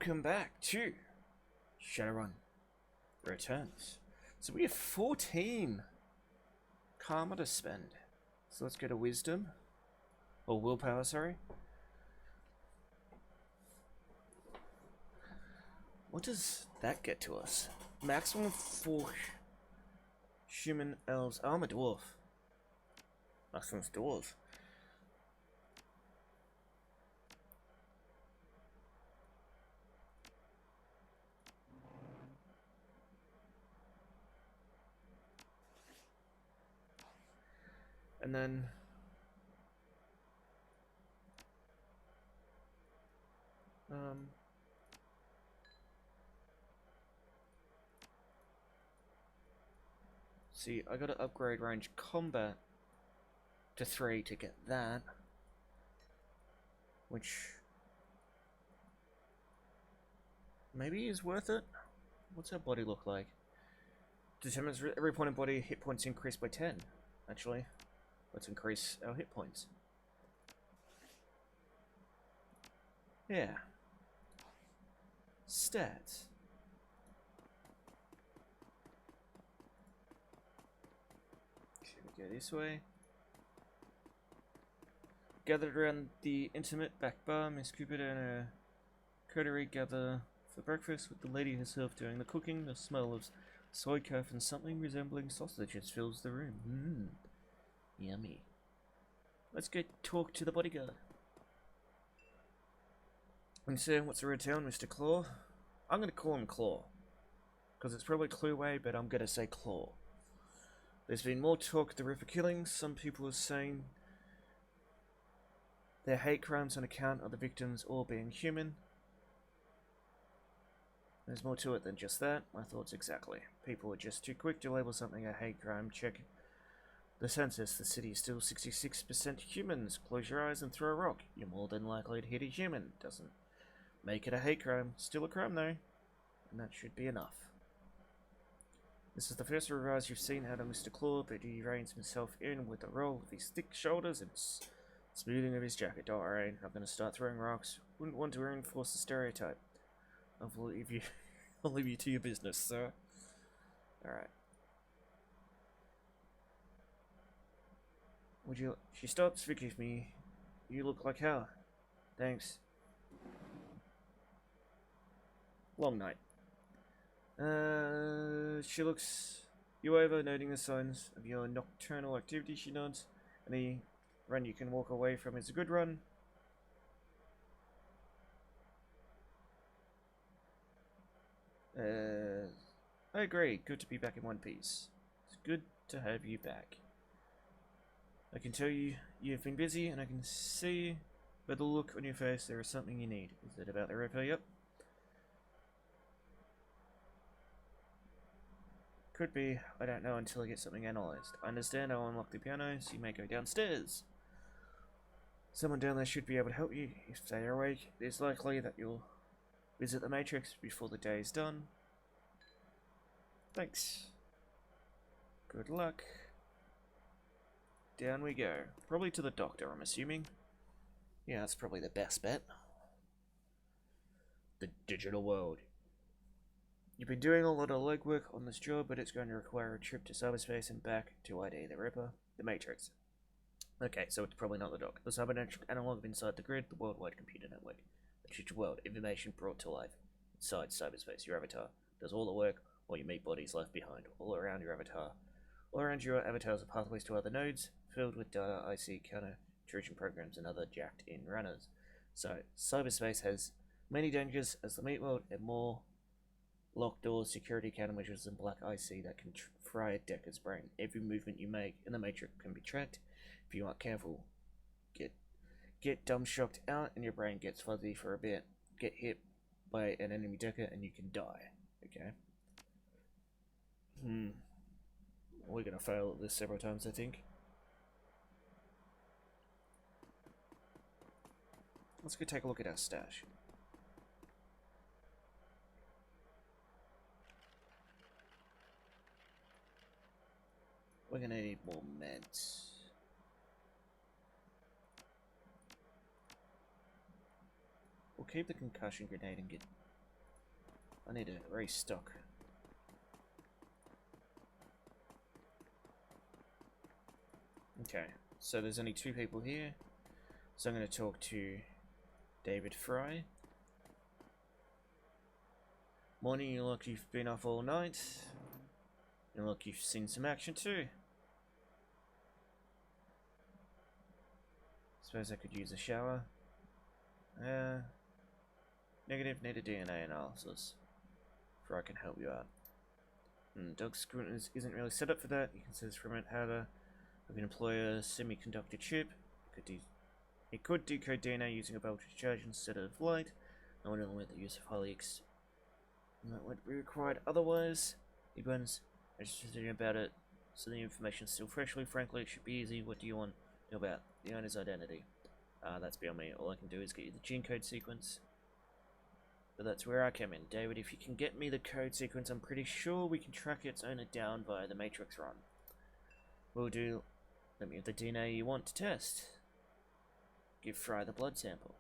welcome back to Shadowrun Returns. So we have 14 karma to spend. So let's go to wisdom, or willpower, sorry. What does that get to us? Maximum for human, elves. I'm a dwarf. Maximum dwarves. And then see, I gotta upgrade range combat to 3 to get that, which maybe is worth it. What's our body look like? Determines every point of body hit points increased by 10. Actually, let's increase our hit points. Yeah. Stats. Should we go this way? Gathered around the intimate back bar, Miss Cupid and her coterie gather for breakfast with the lady herself doing the cooking. The smell of soy calf and something resembling sausages fills the room. Yummy. Let's go talk to the bodyguard. And say, what's the red town, Mr. Claw? I'm going to call him Claw. Because it's probably Clueway, but I'm going to say Claw. There's been more talk of the Ripper killings. Some people are saying they're hate crimes on account of the victims all being human. There's more to it than just that. My thoughts exactly. People are just too quick to label something a hate crime. Check the census. The city is still 66% humans. Close your eyes and throw a rock. You're more than likely to hit a human. Doesn't make it a hate crime. Still a crime though. And that should be enough. This is the first rise you've seen out of Mr. Claw, but he reins himself in with a roll of his thick shoulders and smoothing of his jacket. Don't worry, I'm going to start throwing rocks. Wouldn't want to reinforce the stereotype. I'll leave you to your business, sir. Alright. She stops, forgive me. You look like hell. Thanks. Long night. She looks you over, noting the signs of your nocturnal activity. She nods. Any run you can walk away from is a good run. I agree. Good to be back in one piece. It's good to have you back. I can tell you've been busy, and I can see by the look on your face there is something you need. Is it about the Ripper? Yep. Could be. I don't know until I get something analyzed. I understand I'll unlock the piano, so you may go downstairs. Someone down there should be able to help you. If they are awake, it's likely that you'll visit the Matrix before the day is done. Thanks. Good luck. Down we go. Probably to the doctor, I'm assuming. Yeah, that's probably the best bet. The digital world. You've been doing a lot of legwork on this job, but it's going to require a trip to cyberspace and back to ID the Ripper, the Matrix. Okay, so it's probably not the doc. The cybernetic analog inside the grid, the worldwide computer network. The future world, information brought to life. Inside cyberspace, your avatar does all the work, while you meet bodies left behind, all around your avatar. All around your avatars are pathways to other nodes, filled with data, IC, counter, intrusion programs, and other jacked-in runners. So, cyberspace has many dangers as the meat world, and more locked doors, security countermeasures, and black IC that can fry a Decker's brain. Every movement you make in the Matrix can be tracked. If you aren't careful, get dumb shocked out and your brain gets fuzzy for a bit. Get hit by an enemy Decker and you can die. Okay. We're gonna fail at this several times, I think. Let's go take a look at our stash. We're gonna need more meds. We'll keep the concussion grenade and get I need to restock. Okay, so there's only 2 people here. So I'm going to talk to David Fry. Morning, you look you've been off all night. You look you've seen some action too. Suppose I could use a shower. Negative, need a DNA analysis. For I can help you out. Doug Scruton isn't really set up for that. You can see this from it. However, I can employ a semiconductor chip. It could decode DNA using a voltage charge instead of light. I want to limit the use of highly that would be required otherwise. Big ones. I'm just thinking about it, so the information's still freshly. Frankly, it should be easy. What do you want to know about the owner's identity? That's beyond me. All I can do is get you the gene code sequence. But that's where I come in. David, if you can get me the code sequence, I'm pretty sure we can track its owner down via the Matrix run. Will do. Let me have the DNA you want to test. Give Fry the blood sample.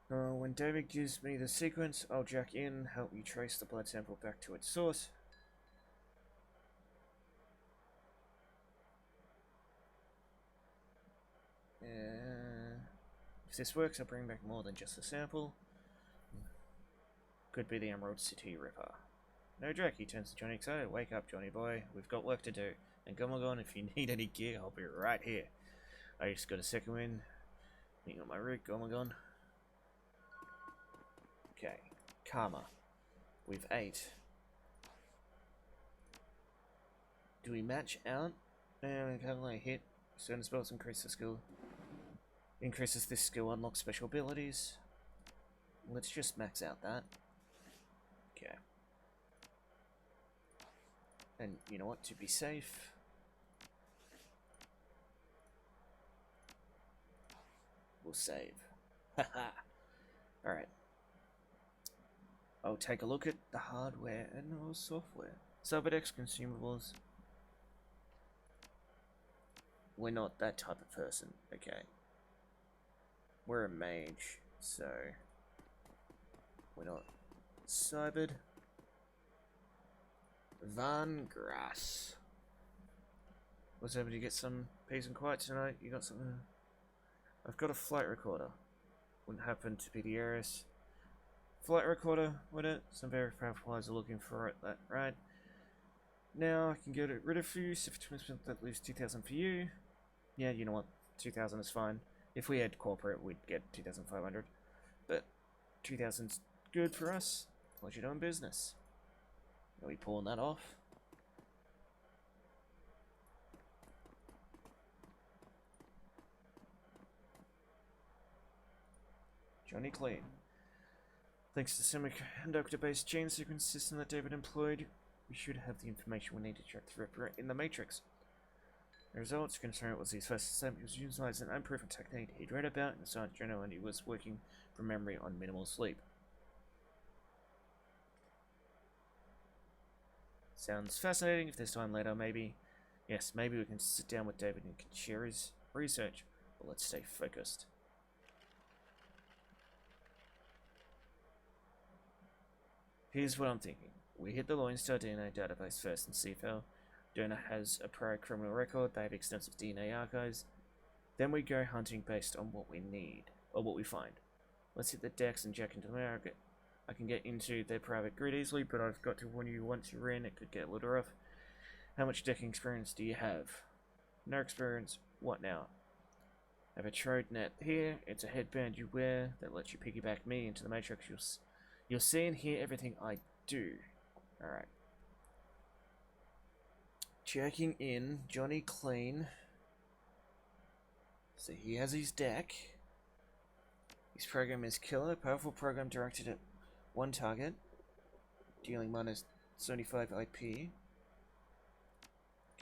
When David gives me the sequence, I'll jack in, help you trace the blood sample back to its source. If this works, I'll bring back more than just a sample. Could be the Emerald City Ripper. No, Jack, he turns to Johnny excited. Wake up, Johnny boy. We've got work to do. And Gormagone, if you need any gear, I'll be right here. I just got a second wind. Meeting on my rig, Gormagone. Okay. Karma. We've 8. Do we match out? And we have like hit. Certain spells increase the skill. Increases this skill, unlocks special abilities. Let's just max out that. Okay. And you know what? To be safe, we'll save. Haha. Alright. I'll take a look at the hardware and the software. Cyberdex consumables. We're not that type of person, okay? We're a mage, so we're not cybered. Van Grass. Was able to get some peace and quiet tonight. You got something? I've got a flight recorder. Wouldn't happen to be the heiress. Flight recorder, would it? Some very powerful eyes are looking for it, that right? Now I can get rid of you. So for 20% that leaves 2,000 for you. Yeah, you know what? 2,000 is fine. If we had corporate, we'd get 2,500. But 2,000's good for us. What you doing business? Are we pulling that off? Johnny Clean. Thanks to the semiconductor-based chain sequence system that David employed, we should have the information we need to track the Ripper in the Matrix. The results confirm it was his first attempt. He was utilizing an unproven technique he'd read about in the science journal, and he was working from memory on minimal sleep. Sounds fascinating. If there's time later, maybe. Yes, maybe we can sit down with David and can share his research. But let's stay focused. Here's what I'm thinking. We hit the Loinstar DNA database first and see if our donor has a prior criminal record. They have extensive DNA archives. Then we go hunting based on what we need, or what we find. Let's hit the decks and jack into the market. I can get into their private grid easily, but I've got to warn you, once you're in, it could get a little rough. How much decking experience do you have? No experience. What now? I have a trode net here. It's a headband you wear that lets you piggyback me into the Matrix. You'll see and hear everything I do. Alright. Checking in. Johnny Clean. So he has his deck. His program is killer. Powerful program directed at one target. Dealing minus 75 IP.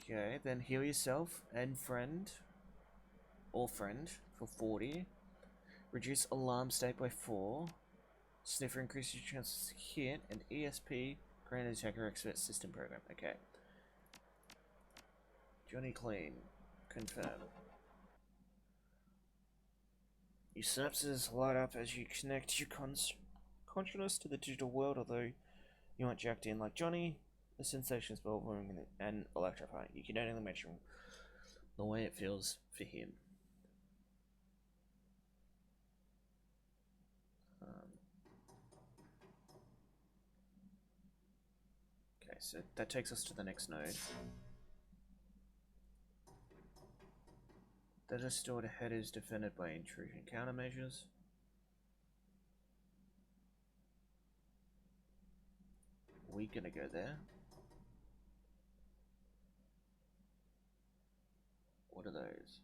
Okay, then heal yourself and friend. Or friend for 40. Reduce alarm state by 4. Sniffer increases your chances to hit. And ESP, Grand Attacker Expert System Program. Okay. Johnny Clean. Confirm. Your synapses light up as you connect your consciousness to the digital world, although you aren't jacked in like Johnny. The sensation is overwhelming and electrifying. You can only imagine the way it feels for him. Okay, so that takes us to the next node. The distorted head is defended by intrusion countermeasures. We gonna go there? What are those?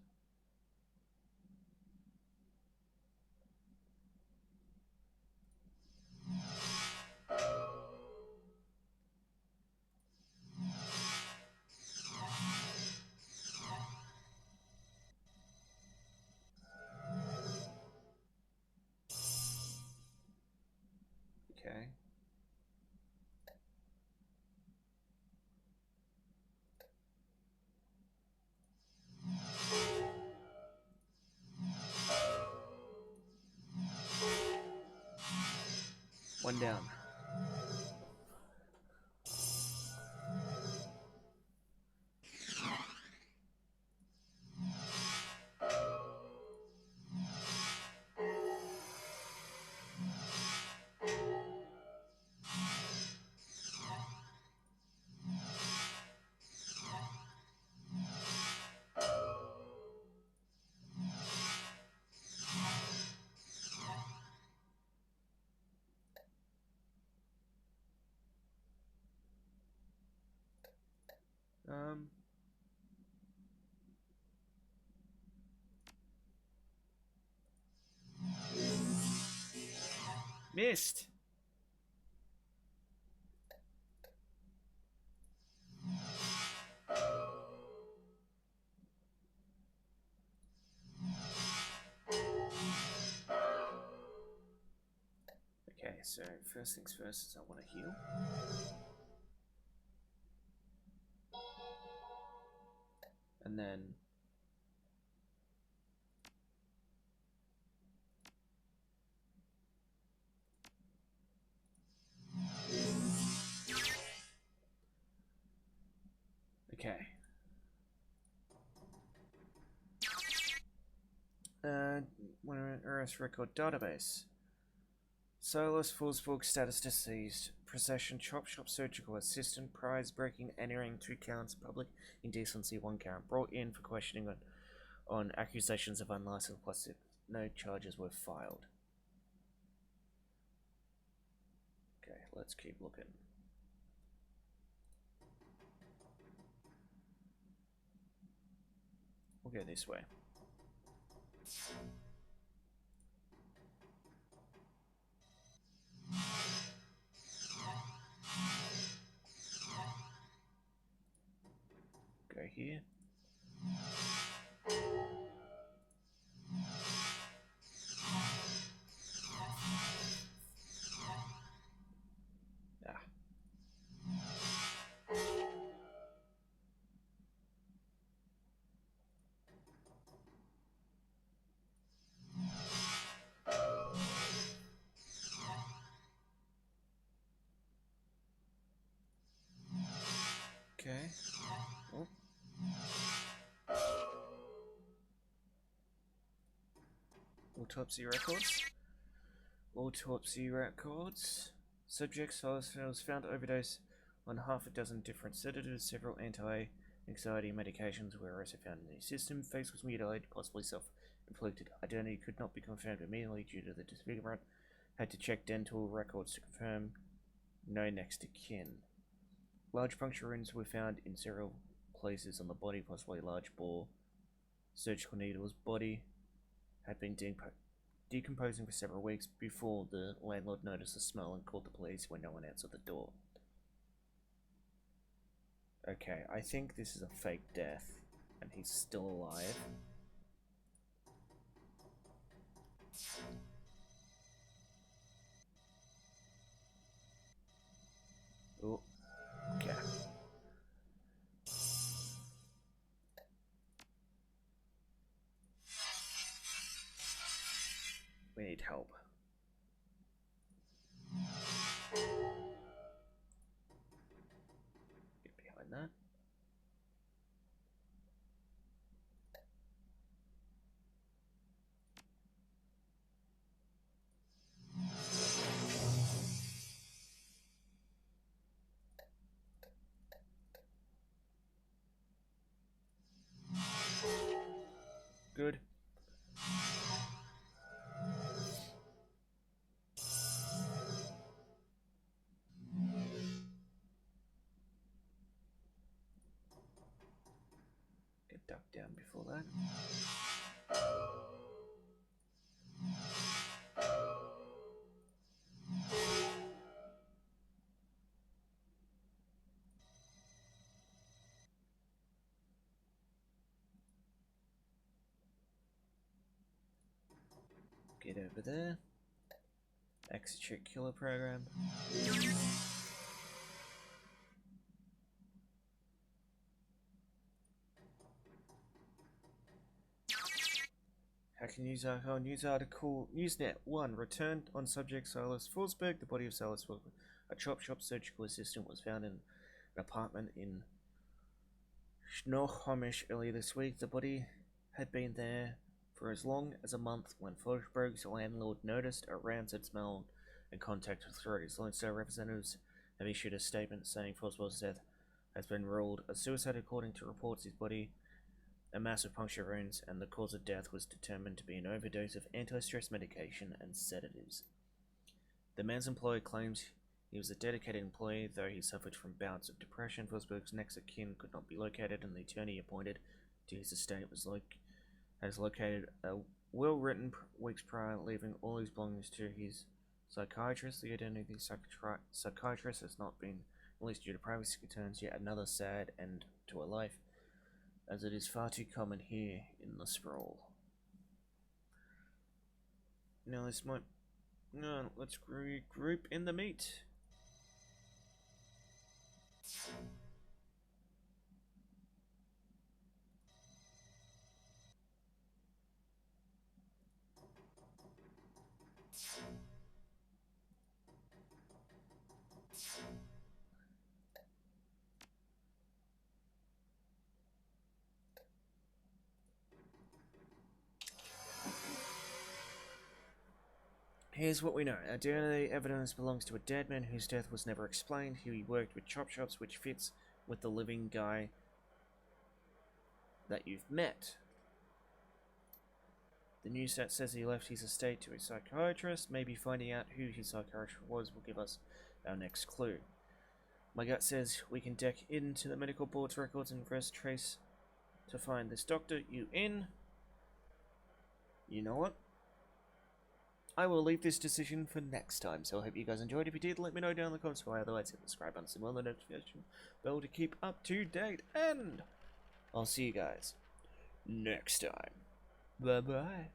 Okay. One down. Missed! Okay, so first things first is I want to heal. And then okay. RS record database. Solus, Fullsburg status deceased. Procession, Chop Shop Surgical Assistant, prize breaking, entering 2 counts, public indecency 1 count. Brought in for questioning on accusations of unlicensed plastic. No charges were filed. Okay, let's keep looking. We'll go this way. Go here. Ah. Okay. Oh. Autopsy records. Autopsy records. Subject Solus was found to overdose on half a dozen different sedatives. Several anti-anxiety medications were also found in the system. Face was mutilated, possibly self-inflicted. Identity could not be confirmed immediately due to the disfigurement. Had to check dental records to confirm no next of kin. Large puncture wounds were found in several places on the body, possibly large bore. Surgical needles. Body had been decomposing for several weeks before the landlord noticed the smell and called the police when no one answered the door. Okay, I think this is a fake death, and he's still alive. Oh, okay. We need help. Get behind that. Good. Get ducked down before that. Get over there. Execute killer program. Hack and news article. News article. Newsnet 1. Returned on subject Silas Forsberg. The body of Silas Forsberg, a chop shop surgical assistant, was found in an apartment in Snohomish earlier this week. The body had been there for as long as a month when Forsberg's landlord noticed a rancid smell and contacted authorities. Lone Star representatives have issued a statement saying Forsberg's death has been ruled a suicide according to reports. His body a massive puncture wounds, and the cause of death was determined to be an overdose of anti-stress medication and sedatives. The man's employer claims he was a dedicated employee, though he suffered from bouts of depression. Forsberg's next of kin could not be located, and the attorney appointed to his estate has located a will written weeks prior, leaving all his belongings to his psychiatrist. The identity of the psychiatrist has not been released due to privacy concerns. Yet another sad end to a life, as it is far too common here in the sprawl. Now this might... No, let's regroup in the meat. Here's what we know. Our DNA evidence belongs to a dead man whose death was never explained. He worked with chop shops, which fits with the living guy that you've met. The news that says he left his estate to a psychiatrist. Maybe finding out who his psychiatrist was will give us our next clue. My gut says we can deck into the medical board's records and press trace to find this doctor. You in? You know what? I will leave this decision for next time, so I hope you guys enjoyed. If you did, let me know down in the comments below. Otherwise, hit the subscribe button and the notification bell to keep up to date. And I'll see you guys next time. Bye-bye.